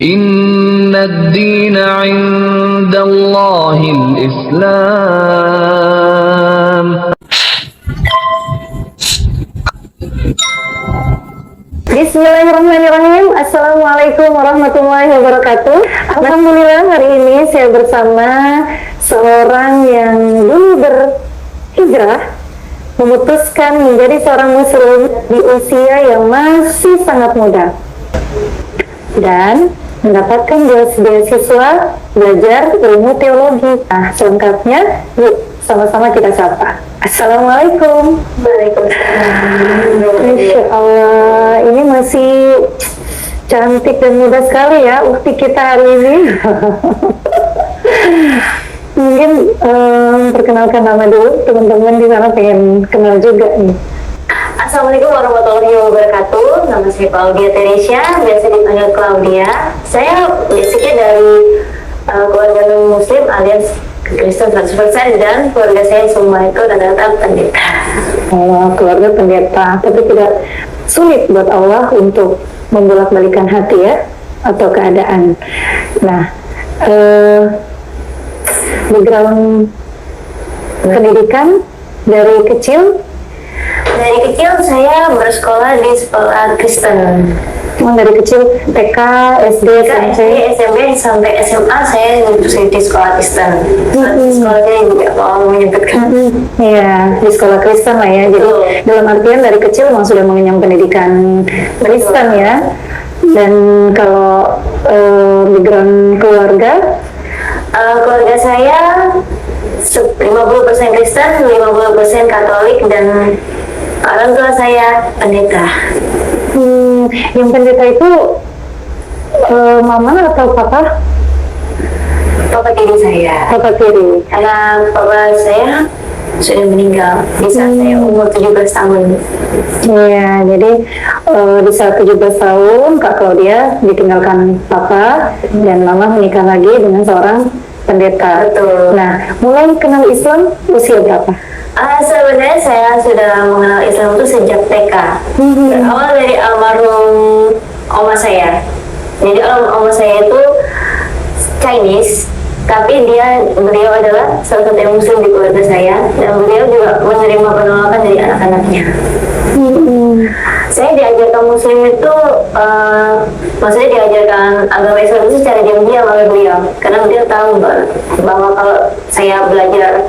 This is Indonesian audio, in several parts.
Inna ad-dina 'indallahil Islam. Bismillahirrahmanirrahim. Assalamualaikum warahmatullahi wabarakatuh. Alhamdulillah hari ini saya bersama seorang yang dulu berhijrah, memutuskan menjadi seorang muslim di usia yang masih sangat muda dan mendapatkan beasiswa belajar ilmu teologi. Nah, selengkapnya yuk sama-sama kita sapa. Assalamualaikum. Waalaikumsalam. Masya Allah, ini masih cantik dan muda sekali ya ukti kita hari ini. Mungkin perkenalkan nama dulu, teman-teman di sana pengen kenal juga nih. Assalamualaikum warahmatullahi wabarakatuh. Nama saya Claudia Teresia, biasa dipanggil Claudia. Saya basicnya dari keluarga non-muslim alias Kristen 100%, dan keluarga saya semua itu rata-rata pendeta. Allah, keluarga pendeta, tapi tidak sulit buat Allah untuk membolak-balikan hati ya, atau keadaan. Nah, background pendidikan dari kecil Saya bersekolah di sekolah Kristen. dari kecil TK, SD, SMP, SMP sampai SMA saya di sekolah Kristen. Sekolahnya juga mau menyebutkan. Iya, di sekolah Kristen lah ya. Jadi dalam artian dari kecil memang sudah mengenyam pendidikan Kristen ya. Dan kalau background keluarga saya 50% Kristen, 50% Katolik, dan orang tua saya pendeta. Yang pendeta itu mama atau papa? Papa tiri saya. Papa tiri. Karena papa saya sudah meninggal di saat saya umur 17 tahun. Iya, jadi di saat 17 tahun Kak Claudia ditinggalkan papa dan mama menikah lagi dengan seorang pendeta. Betul. Nah, mulai kenal Islam usia berapa? Sebenarnya saya sudah mengenal Islam itu sejak TK. Berawal dari almarhum oma saya. Jadi oma saya itu Chinese, tapi beliau adalah salah satu yang muslim di keluarga saya, dan beliau juga menerima penolakan dari anak-anaknya. Saya diajarkan muslim itu, maksudnya diajarkan agama Islam itu secara diam-diam oleh beliau, karena beliau tahu bahwa kalau saya belajar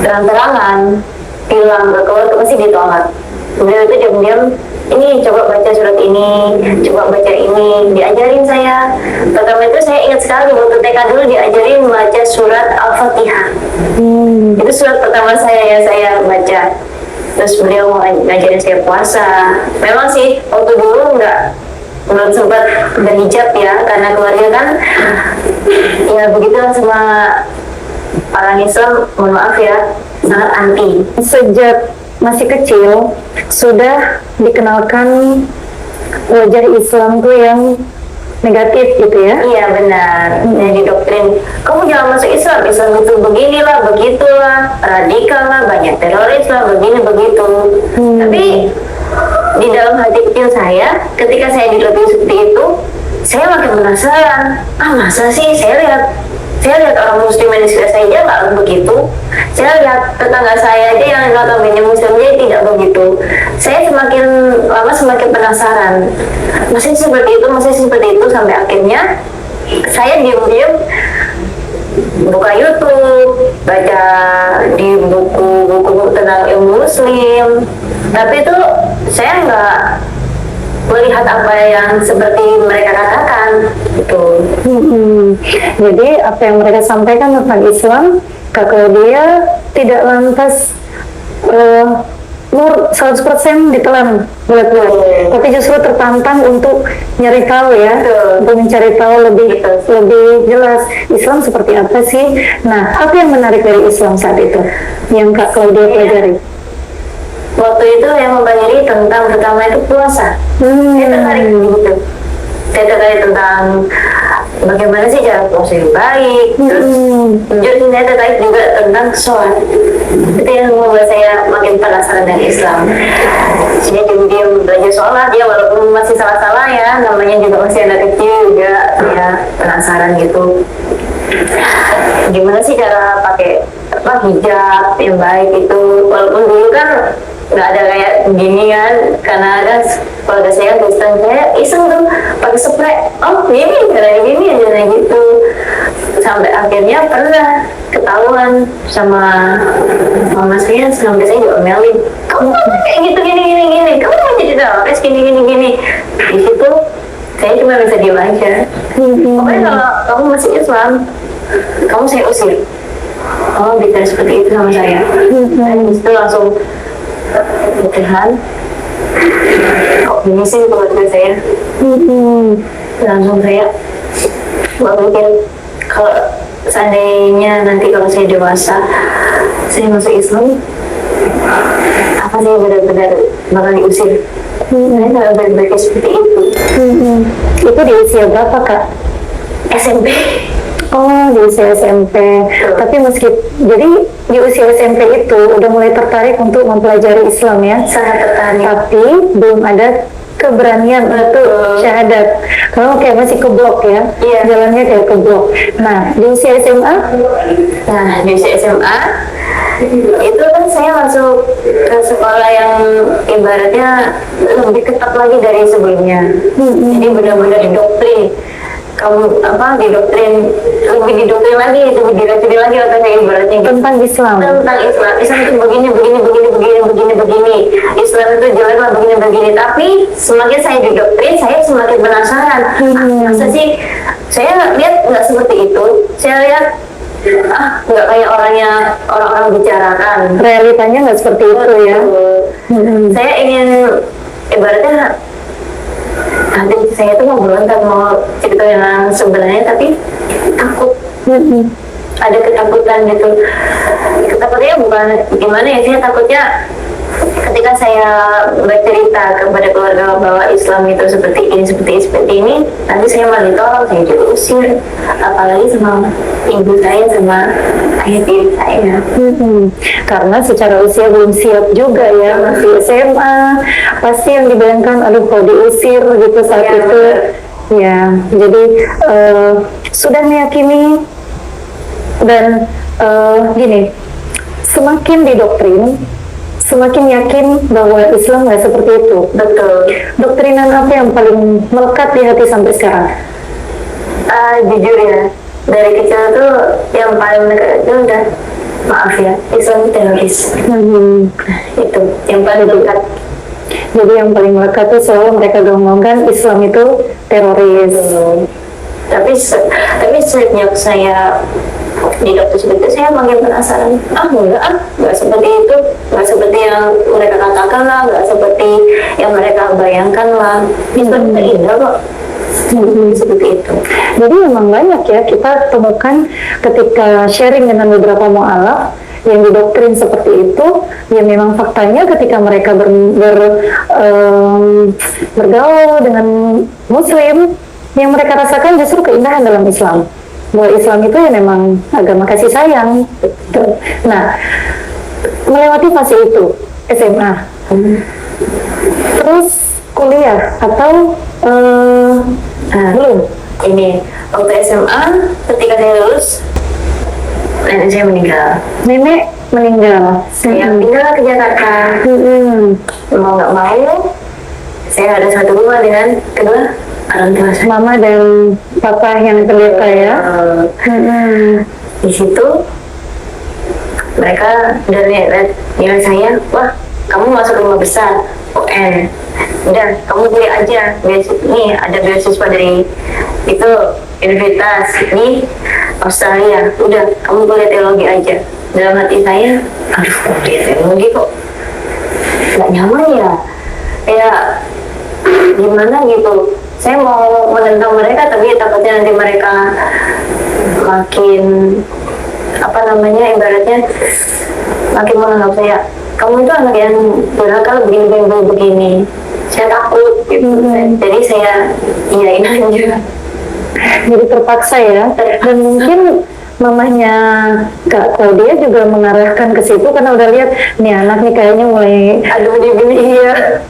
terang-terangan bilang berkeluarga pasti ditolak. Beliau itu diam-diam, ini coba baca surat ini, coba baca ini, diajarin saya. Pertama itu saya ingat sekali waktu TK dulu diajarin baca surat Al-Fatihah. Itu surat pertama saya baca. Terus beliau ngajarin saya puasa. Memang sih waktu dulu belum sempat berhijab ya, karena keluarga kan ya begitulah sama orang Islam, mohon maaf ya, sangat anti. Sejak masih kecil sudah dikenalkan wajah Islam tuh yang negatif gitu ya? Iya benar. Jadi doktrin, kamu jangan masuk Islam. Islam itu beginilah, begitulah, radikal lah, banyak teroris lah, begini begitu. Tapi di dalam hati kecil saya, ketika saya dilatih seperti itu, saya makin penasaran. Masa sih saya lihat orang muslim di sekitar saya aja nggak begitu. Saya lihat tetangga saya aja yang notabene muslimnya tidak begitu. Saya semakin lama semakin penasaran. Masih seperti itu, sampai akhirnya saya diam-diam buka YouTube, baca di buku-buku tentang ilmu muslim. Tapi itu saya nggak melihat apa yang seperti mereka katakan gitu. Jadi apa yang mereka sampaikan tentang Islam, Kak Claudia tidak lantas nur 100% ditelan bulat-bulat, tapi justru tertantang untuk nyari tahu ya, untuk mencari tahu lebih jelas Islam seperti apa sih. Nah, apa yang menarik dari Islam saat itu yang Kak Claudia pelajari? Waktu itu yang mempelajari tentang pertama itu puasa. Saya tertarik gitu. saya tertarik tentang bagaimana sih cara puasa yang baik. Terus jujur sih saya tertarik juga tentang sholat. Itu yang membuat saya makin penasaran dengan Islam. Saya diam-diam belajar sholat ya, walaupun masih salah-salah ya, namanya juga masih anak kecil juga, ya penasaran gitu. Gimana sih cara pakai hijab yang baik itu, walaupun dulu kan nggak ada kayak gini kan, karena kan keluarga saya Kristen, saya iseng tuh pakai spray, oh gini kayak gini aja gitu, sampai akhirnya pernah ketahuan sama mama saya, sampai saya diomelin, kamu kayak gitu gini, kamu mau jadi teroris gini. Di situ saya cuma bisa diam aja. Pokoknya kalau kamu masih Islam, kamu saya usir. Oh, bicara seperti itu sama saya. Dan di situ langsung Tuhan, kok gini sih keluarga saya. Langsung saya berpikir, kalau seandainya nanti kalau saya dewasa, saya masuk Islam, apa saya benar-benar bakal diusir? Saya nggak berpikir seperti itu. Itu di usia berapa, Kak? SMP. Oh, di usia SMP. Tapi jadi di usia SMP itu udah mulai tertarik untuk mempelajari Islam ya? Sangat tertarik. Tapi belum ada keberanian untuk syahadat. Kalau kayak masih keblok ya? Iya. Jalannya kayak keblok. Nah, di usia SMA? Nah, di usia SMA itu kan saya masuk ke sekolah yang ibaratnya lebih ketat lagi dari sebelumnya. Jadi benar-benar didoktrin. Kamu didoktrin lagi, lebih diracuni lagi otaknya ibaratnya gitu. Tentang Islam. Tentang Islam itu begini. Islam itu jelek lah begini. Tapi semakin saya didoktrin, saya semakin penasaran. Masa sih saya lihat nggak seperti itu. Saya lihat nggak kayak orang-orang bicarakan. Realitanya nggak seperti itu ya. Saya ingin ibaratnya hati saya tuh mau berontak, mau cerita yang sebenarnya, tapi takut. Ada ketakutan gitu. Ketakutannya bukan gimana ya, saya takutnya ketika saya bercerita kepada keluarga bahwa Islam itu seperti ini, nanti saya malah ditolak, saya diusir, apalagi sama ibu saya, sama ayah tiri saya. Karena secara usia belum siap juga ya, masih SMA, pasti yang dibayangkan, aduh kalau diusir gitu saat itu. Ya, jadi sudah meyakini dan gini, semakin didoktrin, semakin yakin bahwa Islam nggak seperti itu. Betul. Doktrinan apa yang paling melekat di hati sampai sekarang? Jujur ya, dari kecil tuh yang paling dekat itu udah, maaf ya, Islam itu teroris. Itu yang paling dekat. Jadi yang paling melekat itu selalu mereka ngomongkan Islam itu teroris. Tapi sejak saya di dokter seperti itu, saya makin penasaran. Nggak seperti itu, nggak seperti yang mereka katakan lah, nggak seperti yang mereka bayangkan lah. Islam itu indah kok. Seperti itu. Jadi memang banyak ya kita temukan ketika sharing dengan beberapa mu'alaf yang didoktrin seperti itu, ya memang faktanya ketika mereka bergaul dengan Muslim, yang mereka rasakan justru keindahan dalam Islam. Bahwa Islam itu ya memang agama kasih sayang. Nah, melewati fase itu SMA, terus kuliah atau belum? Ini waktu SMA, ketika saya lulus, nenek saya meninggal. Nenek meninggal. Saya pindah ke Jakarta. Mau nggak mau, saya ada satu rumah dengan kedua orang tua saya. Mama dan papa yang terluka ya. Di situ mereka dari nilai saya, wah kamu masuk rumah besar UN, udah kamu kuliah aja, nih ada beasiswa dari itu universitas ini Australia, udah kamu kuliah teologi aja. Dalam hati saya, aduh kuliah teologi kok nggak nyaman ya, kayak gimana gitu. Saya mau menentang mereka, tapi takutnya nanti mereka makin ibaratnya makin menganggap saya, kamu itu anak yang berakal begini. Saya takut gitu. Jadi saya iyain aja. Jadi terpaksa ya. Dan mungkin mamahnya Kak Claudia juga mengarahkan ke situ karena udah lihat nih anak nih kayaknya mulai Aduh gini. iya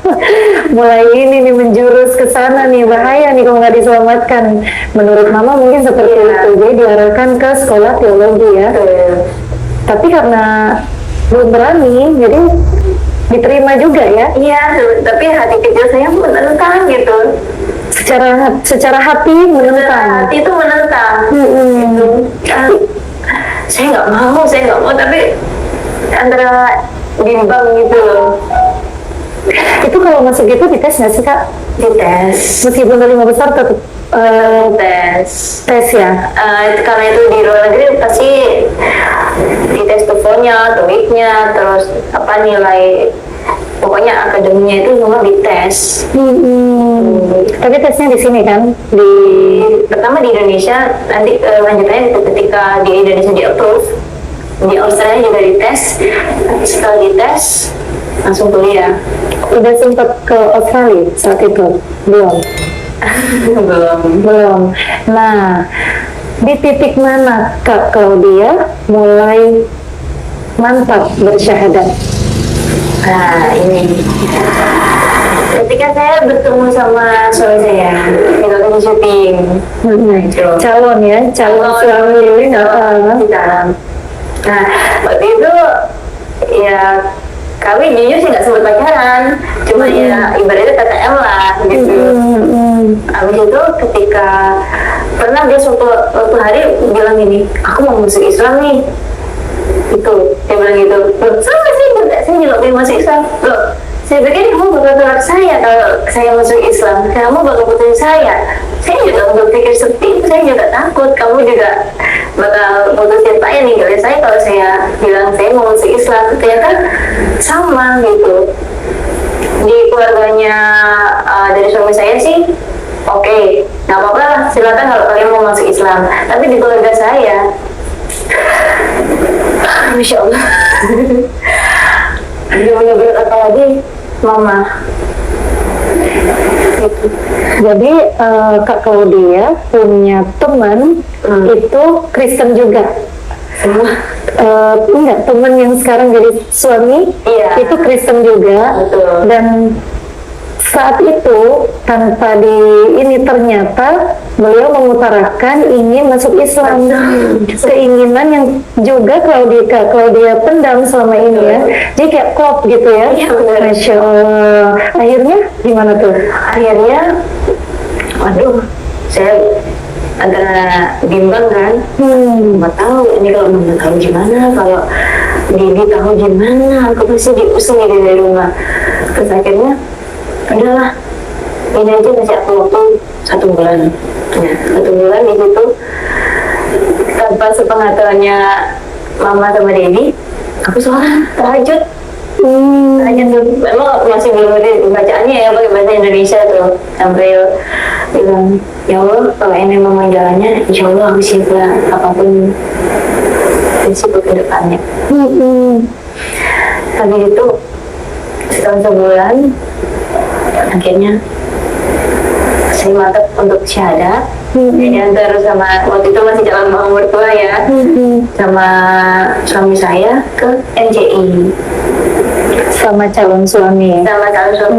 mulai ini nih menjurus ke sana nih, bahaya nih kalau nggak diselamatkan. Menurut mama mungkin seperti itu, jadi diarahkan ke sekolah teologi ya. Tapi karena belum berani jadi diterima juga ya. Iya, tapi hati kecil saya menentang gitu. Secara hati menentang. Hati itu menentang. Gitu. Saya nggak mau, tapi antara bimbang gitu loh. Itu kalau masuk gitu dites nggak sih Kak? Dites. Meskipun dari 5 besar tetap tes ya? Karena itu di luar negeri pasti dites TOEFL-nya, TOEIC-nya, terus apa nilai, pokoknya akademinya itu semua dites. Tapi tesnya di sini kan? Pertama di Indonesia, nanti lanjutannya ketika di Indonesia di approve, di Australia juga dites. Setelah dites langsung kuliah. Udah sempat ke Australia saat itu? Belum? Belum. Nah, di titik mana Kak Claudia mulai mantap bersyahadat? Nah ini ketika saya bertemu sama suami saya di lokasi syuting. Calon ya, calon suami di dalam. Nah waktu itu ya kami jujur sih nggak sempat pacaran, cuma ya ibaratnya TTM lah gitu. Habis itu ketika pernah dia suatu hari bilang gini, aku mau masuk Islam nih. Itu dia bilang gitu. Loh, sama sih, saya juga pengen masuk Islam. Loh, saya pikir kamu bakal tolak saya kalau saya masuk Islam. Kamu bakal putusin saya. Saya juga berpikir seperti itu. Saya juga takut kamu juga bakal putusin saya, ninggalin saya kalau saya bilang saya mau masuk Islam. Ternyata sama gitu. Di keluarganya dari suami saya sih oke, nggak apa-apa lah, silakan kalau kalian mau masuk Islam. Tapi di keluarga saya, Masya Allah, dia berat apa lagi, Mama. Gitu. Jadi Kak Claudia punya teman itu Kristen juga. Enggak, teman yang sekarang jadi suami itu Kristen juga. Betul. Dan saat itu tanpa ini ternyata beliau mengutarakan ingin masuk Islam, keinginan yang juga Claudia pendam selama ini ya, jadi kayak klop gitu ya. Masya Allah. Akhirnya gimana tuh? Akhirnya, waduh, saya antara bimbang kan, nggak tahu ini kalau Mama tahu gimana, kalau Bibi tahu gimana, aku pasti diusung dari rumah. Terus akhirnya udahlah, ini aja kasih aku waktu 1 bulan. Ya, 1 bulan di situ tanpa sepengetahuannya Mama sama Dedi, aku sholat tahajud. Memang masih belum ada bacaannya ya pakai bahasa Indonesia tuh, sampai bilang ya Allah kalau ini memang jalannya, insya Allah aku siap lah apapun prinsip ke depannya. Habis itu setelah sebulan akhirnya saya mantap untuk syahadat. Jadi antar sama waktu itu masih jalan sama mertua ya, sama suami saya ke NCI. Sama calon suami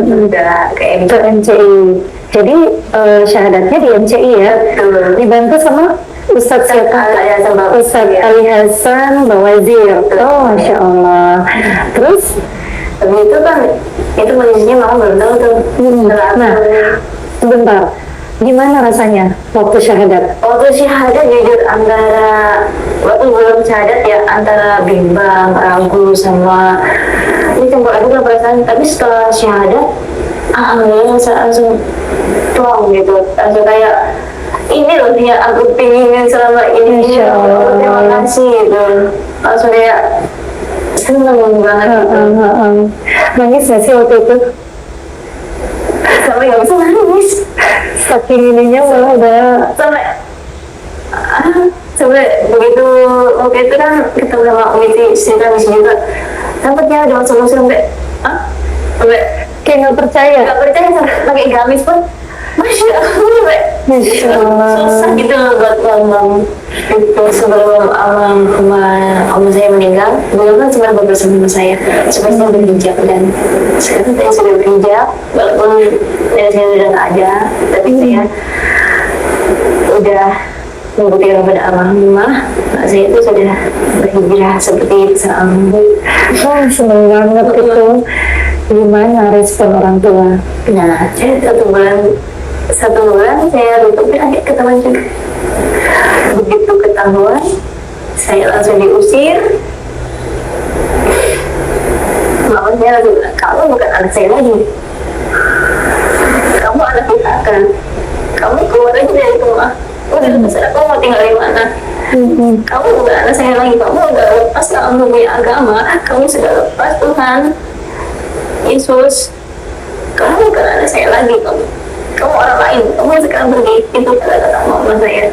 juga ke NCI. Jadi syahadatnya di NCI ya. Betul. Dibantu sama Ustadz siapa? Ustadz Ali Hasan Bawazir. Oh, Masya Allah. Terus habis itu kan itu posisinya Mama belum tahu tuh. nah sebentar, gimana rasanya waktu syahadat? Waktu syahadat jujur waktu belum syahadat ya antara bimbang, ragu sama ini campur aduk lah perasaan. Tapi setelah syahadat, alhamdulillah langsung plong gitu, langsung kayak ini loh yang aku pingin selama ini. Insya Allah. Terima kasih gitu, langsung kayak seneng banget gitu. Nangis gak sih waktu itu? Sampai nggak bisa nangis, Saking ininya malah udah sampai begitu waktu itu kan ketemu sama Umi cerita juga, sempatnya ada masuk sampai Kayak nggak percaya. Nggak percaya sampai pakai gamis pun, Masya Allah, Masya Allah. susah gitu loh buat ngomong. Itu sebelum almarhum saya meninggal, beliau kan cuma ngobrol sama saya supaya saya berhijab, dan sekarang saya sudah berhijab, walaupun saya udah nggak ada, tapi saya udah membuktikan kepada almarhumah, saya itu sudah berhijrah seperti itu sama. Oh, seneng banget itu. Gimana respon orang tua? Nah, saya satu bulan saya tutupin, akhirnya ketahuan juga. Begitu ketahuan, saya langsung diusir. Mama saya langsung bilang, kamu bukan anak saya lagi, kamu anak PKK, kamu keluar aja dari rumah, udah terserah kamu mau tinggal di mana. Kamu bukan anak saya lagi, kamu udah lepas, kamu punya agama, kamu sudah lepas Tuhan Yesus, kamu bukan anak saya lagi, kamu orang lain, kamu sekarang pergi. Itu kata-kata mama saya.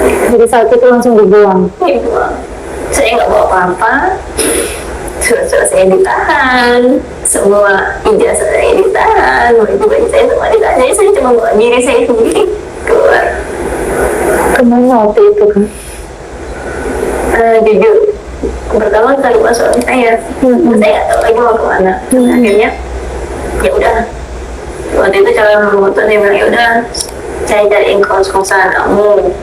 Jadi saat itu langsung dibuang. Dibuang. Saya nggak bawa apa-apa, surat-surat saya ditahan, semua ijazah saya ditahan, baju-baju saya semua ditahan. Jadi saya cuma bawa diri saya sendiri keluar. Kemana waktu itu kan? Jujur, pertama kali masuk saya nggak tahu lagi mau kemana. Akhirnya ya udah, waktu itu calon promotor dia bilang, ya udah saya cariin kos-kosan kamu,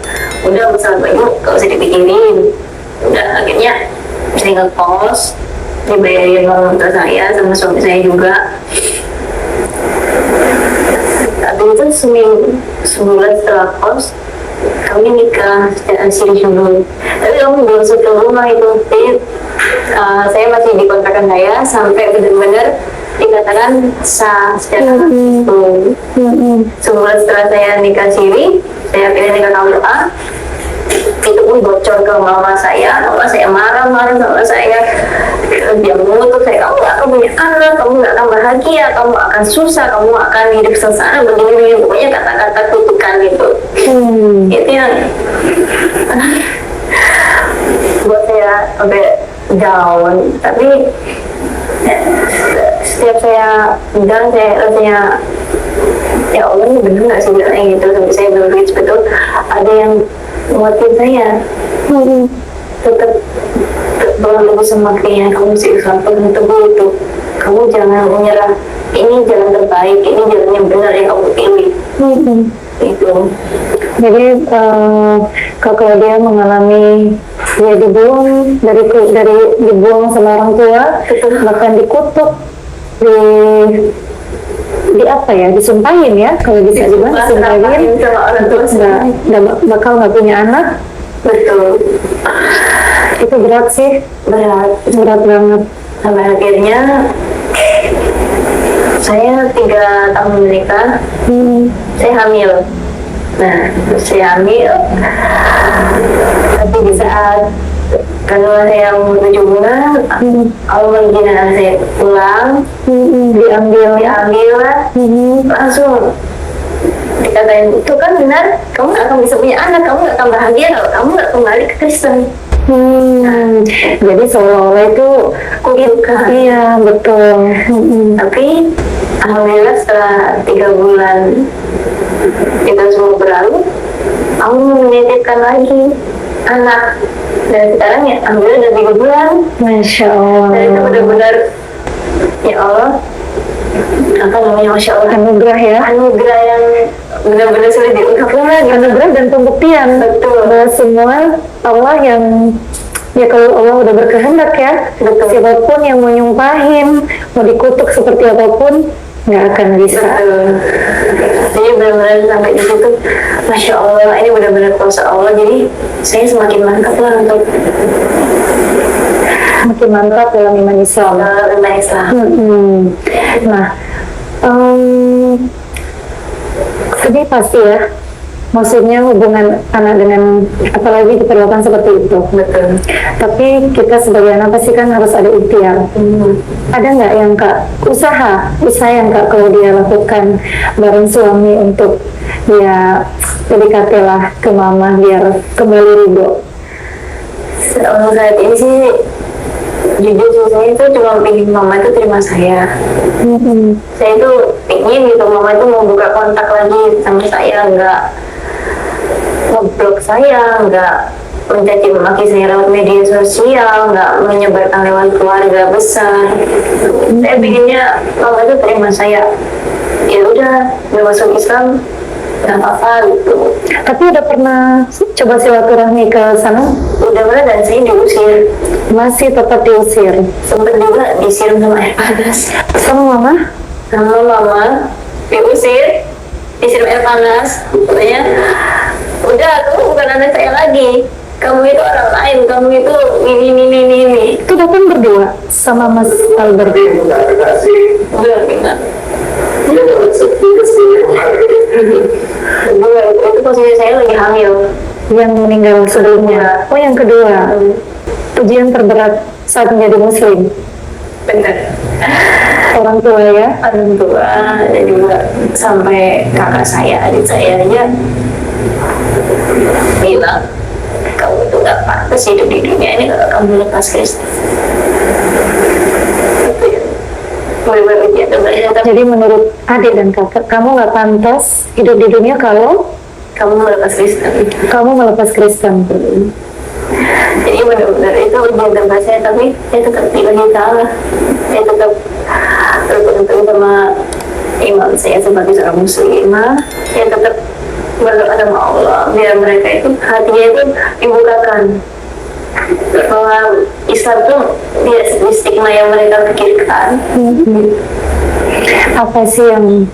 udah masalah baju gak usah dipikirin. Udah, akhirnya saya ngekos, dibayarin promotor saya sama suami saya juga. Tapi itu sebulan setelah kos, kami nikah secara siri dulu. Tapi kamu belum masuk ke rumah itu. Jadi saya masih dikontrakan saya sampai benar-benar dikatakan sah secara itu. Sebulan setelah saya nikah siri, saya pilih nikah KUA. Itu pun bocor ke mama saya marah-marah sama saya. Dia mengutuk saya, kamu gak akan punya anak, kamu gak akan bahagia, kamu akan susah, kamu akan hidup sengsara, begini-begini. Pokoknya kata-kata kutukan itu. Itu yang buat saya sampai down. Tapi setiap saya down, saya rasanya, ya Allah, ini bener gak sih bilangnya gitu. Sampai saya berpikir betul ada yang nguatin saya. Tetap bangun lebih semangatnya, kamu mesti ikhlas, teguh itu, kamu jangan menyerah, ini jalan terbaik, ini jalan yang benar yang kamu pilih. Itu. Jadi Kak Claudia mengalami ya dibuang dari dibuang sama orang tua, bahkan dikutuk, di apa ya, disumpahin ya, kalau bisa dibilang disumpahin untuk bakal nggak punya anak. Betul. Itu berat sih, berat banget. Sampai akhirnya saya 3 tahun menikah, saya hamil. Nah, saya hamil, tapi di saat kalau saya umur 7 bulan, Allah mengizinkan anak saya pulang, diambil lah, langsung dikatain, itu kan benar, kamu gak akan bisa punya anak, kamu gak akan bahagia kalau kamu gak kembali ke Kristen. Jadi seolah-olah itu kutukan. Iya, betul. Tapi alhamdulillah setelah 3 bulan kita semua berlalu, Allah menitipkan lagi anak, dan sekarang ya alhamdulillah udah 3 bulan. Masya Allah. Dan itu benar-benar, ya Allah, apa namanya, Masya Allah, Anugerah ya, anugerah yang benar-benar sulit diungkapkan lagi. anugerah dan pembuktian. Betul. Bahwa semua Allah yang, ya kalau Allah udah berkehendak ya, siapapun yang mau nyumpahin, mau dikutuk seperti apapun, nggak akan bisa. Betul. Jadi benar-benar sampai di situ, Masya Allah, ini benar-benar kuasa Allah. Jadi saya semakin mantap lah untuk Makin mantap dalam iman Islam. iman Islam. Nah, ini pasti ya, maksudnya hubungan anak dengan, apalagi diperlakukan seperti itu. Betul. Tapi kita sebagai anak pasti kan harus ada ikhtiar. Ada nggak yang usaha yang Kak Claudia lakukan bareng suami untuk ya PDKT-lah ke mama biar kembali ridho? Saat ini sih jujur sih, saya itu cuma pengen mama itu terima saya. Saya itu pengen gitu mama itu mau buka kontak lagi sama saya, nggak ngeblok saya, nggak mencaci maki saya lewat media sosial, nggak menyebarkan lewat keluarga besar. Saya pengennya mama itu terima saya. Ya udah masuk Islam, nggak apa-apa gitu. Tapi udah pernah coba silaturahmi ke sana? Udah pernah dan saya diusir. Masih tetap diusir? Sempet juga disiram sama air panas. Sama mama? Sama mama diusir, disiram air panas. Katanya, udah kamu bukan anak saya lagi. Kamu itu orang lain, kamu itu ini. Itu datang berdua sama Mas Albert? Udah, enggak. Dua, itu posisi saya lagi hamil. Yang meninggal sebelumnya? Oh, yang kedua. Ujian terberat saat menjadi muslim? Bener. Orang tua ya? Orang tua, dan juga sampai kakak saya, adik saya aja bilang, kamu itu gak pantas hidup di dunia ini kalau kamu lepas Kristen. Jadi menurut adik dan kakak, kamu gak pantas hidup di dunia kalau kamu melepas Kristen. Kamu melepas Kristen. Jadi benar-benar itu ujian terberat saya, tapi saya tetap tidak kalah. Saya tetap berpegang sama imam saya sebagai seorang muslimah. Saya tetap berdoa sama Allah biar mereka itu hatinya itu dibukakan bahwa Islam itu tidak di stigma yang mereka pikirkan. Apa sih yang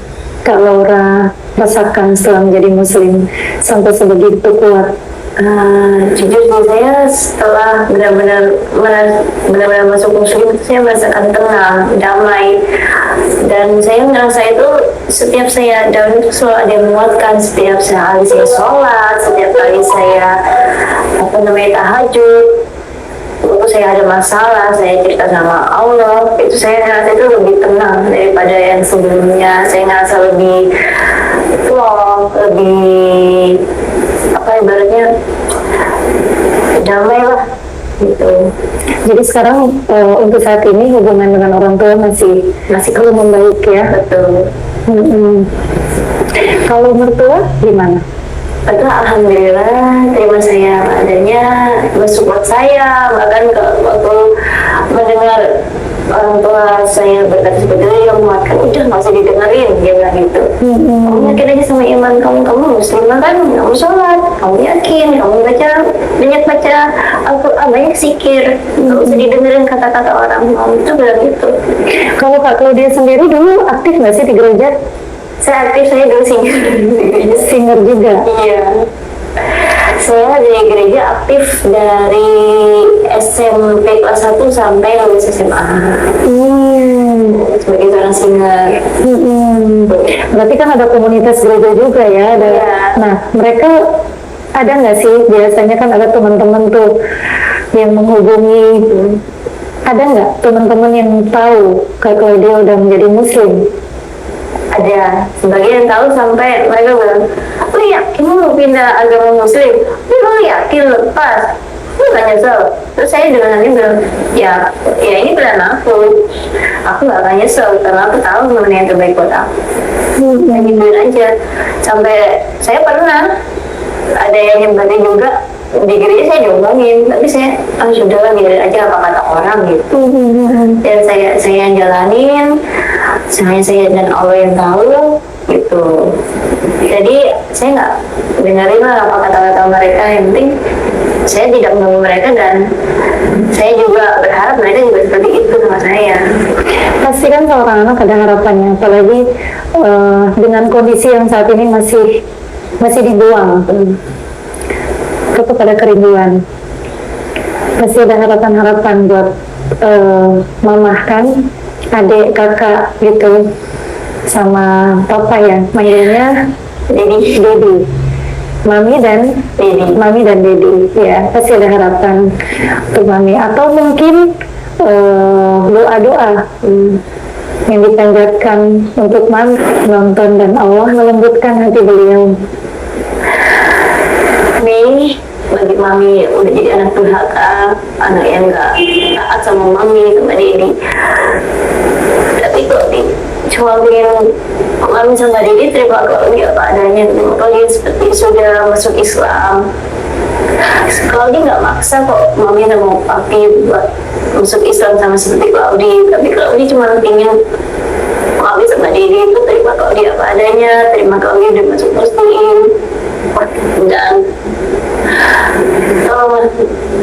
Kak Laura rasakan setelah menjadi muslim sampai sebegitu kuat? Jujur sih, saya setelah benar-benar masuk muslim itu saya merasakan tenang, damai, dan saya merasa itu setiap saya down itu selalu ada yang menguatkan. Setiap kali saya sholat, setiap kali saya tahajud, waktu saya ada masalah, saya cerita sama Allah, itu saya ngerasa itu lebih tenang daripada yang sebelumnya. Saya ngerasa lebih plong, lebih ibaratnya damai lah gitu. Jadi sekarang untuk saat ini hubungan dengan orang tua masih belum membaik ya? Betul. Kalau mertua gimana? Betul, alhamdulillah terima saya adanya, mensupport saya. Bahkan waktu mendengar orang tua saya berkata seperti itu, dia menguatkan, udah nggak usah didengerin, dia bilang gitu. Kamu yakin aja sama iman kamu muslimah kan, kamu sholat, kamu yakin, kamu banyak baca Al-Quran, banyak zikir, nggak usah didengerin kata-kata orang. Kamu itu bilang gitu. Kalau Kak Claudia sendiri dulu aktif nggak sih di gereja? Saya aktif, saya dulu singer juga. Iya. Saya di gereja aktif dari SMP kelas 1 sampai lulus SMA. Sebagai seorang singer. Berarti kan ada komunitas gereja juga ya? Ada. Ya. Nah, mereka ada nggak sih, biasanya kan ada teman-teman tuh yang menghubungi, ada nggak teman-teman yang tahu kalau dia udah menjadi muslim? Ada, sebagian tahu sampai mereka bilang, lu yakin mau pindah agama muslim? Lu yakin lepas? Lu gak nyesel? Terus saya dengan hati bilang, ya ini pilihan aku gak akan nyesel karena aku tahu mana yang terbaik buat aku. Dan gituin aja. Sampai saya pernah ada yang hebatnya juga di gereja, saya diomongin, tapi saya sudahlah, biarin aja apa kata orang gitu. Dan saya jalanin, hanya saya dan Allah yang tahu gitu. Jadi saya nggak dengerin lah apa kata-kata mereka, yang penting saya tidak mengganggu mereka, dan saya juga berharap mereka juga seperti itu sama saya. Pasti kan seorang anak ada harapannya, apalagi dengan kondisi yang saat ini masih dibuang kepada kerinduan. Pasti ada harapan-harapan buat mama kan, adik, kakak gitu, sama papa ya, manggilnya Dedi, mami dan Dedi ya. Pasti ada harapan untuk mami, atau mungkin doa-doa yang dipanjatkan untuk mami nonton dan Allah melembutkan hati beliau. Bagi mami udah jadi anak durhaka, anak yang nggak taat sama mami sama Dedi. Tapi kalau di cuma pengen mami sama Dedi terima kalau dia apa adanya, kalau dia seperti sudah masuk Islam. Kalau dia nggak maksa kok mami sama papi buat masuk Islam sama seperti Claudi, tapi kalau dia cuma pengen mami sama Dedi itu terima kalau dia apa adanya, terima kalau dia udah masuk Muslim. Dan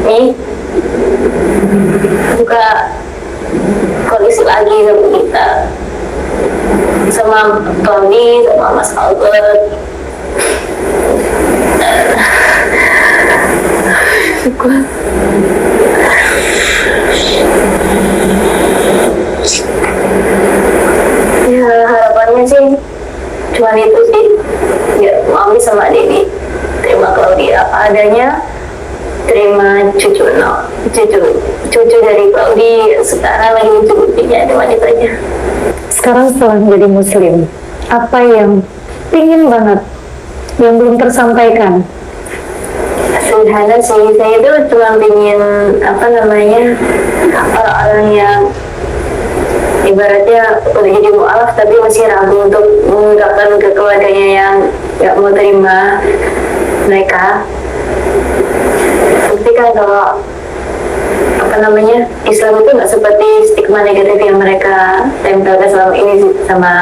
nih buka koalisi lagi sama kita, sama Tony, sama Mas Albert. Ya harapannya sih cuma itu sih, ya mami sama Dedi terima Claudia apa adanya, terima cucu dari Claudi sekarang lagi lucu-lucunya, cuma itu aja. Sekarang setelah menjadi muslim, apa yang pingin banget yang belum tersampaikan? Sederhana sih, saya itu cuma pingin apa namanya, orang-orang yang ibaratnya udah jadi mu'alaf tapi masih ragu untuk mengungkapkan ke keluarganya yang gak mau terima mereka. Buktikan kalau apa namanya, Islam itu nggak seperti stigma negatif yang mereka tempelkan selama ini sama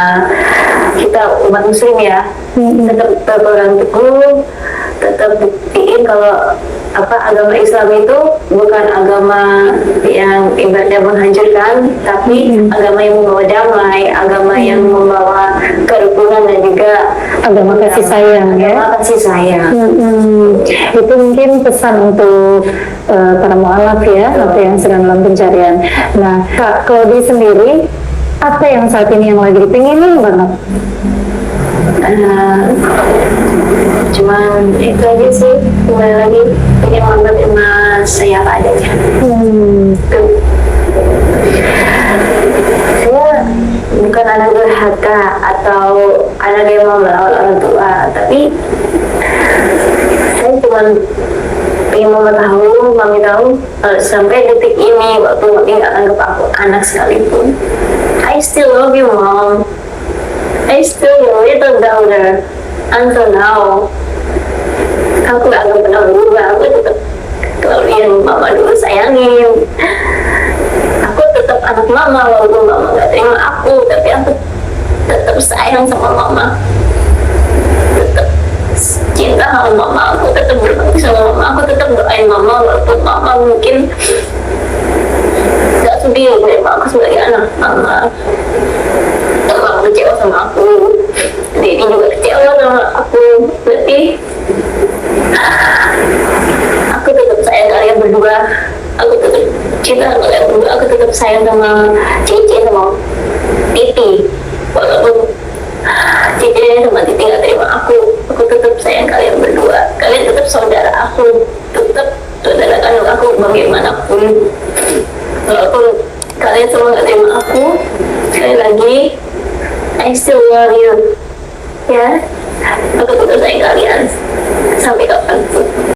kita umat muslim ya. Tetap berpegang teguh, tetap buktiin kalau apa agama Islam itu bukan agama yang ibaratnya menghancurkan, tapi agama yang membawa damai, agama yang membawa kerukunan dan juga Agama kasih sayang ya. agama kasih sayang. Itu mungkin pesan untuk para mu'alaf ya, atau yang sedang dalam pencarian. Nah, Kak Claudi sendiri, apa yang saat ini yang lagi dipinginin banget? Cuman itu aja sih, kembali lagi pengen menerima saya apa adanya. Saya bukan anak durhaka atau anak yang mau melawan orang tua, tapi saya cuma ingin mama tahu, mami tahu sampai detik ini waktu mami nggak anggap aku anak sekalipun, I still love you mom, I still your little daughter until now. Aku gak akan pernah berubah, aku tetap kalau yang mama dulu sayangin. Aku tetap anak mama walaupun mama gak terima aku, tapi aku tetap sayang sama mama, tetap cinta sama mama, aku tetap berbakti sama mama, aku tetap doain mama walaupun mama mungkin gak sudi menerima aku sebagai anak mama. Mama kecewa sama aku, Dedi juga kecewa sama aku, tapi aku tetap sayang kalian berdua, aku tetap cinta sama kalian berdua, aku tetap sayang sama Cici sama Titi walaupun Cici sama Titi gak terima aku tetap sayang kalian berdua, kalian tetap saudara aku, tetap saudara kandung aku bagaimanapun. Walaupun kalian semua gak terima aku, sekali lagi I still love you ya.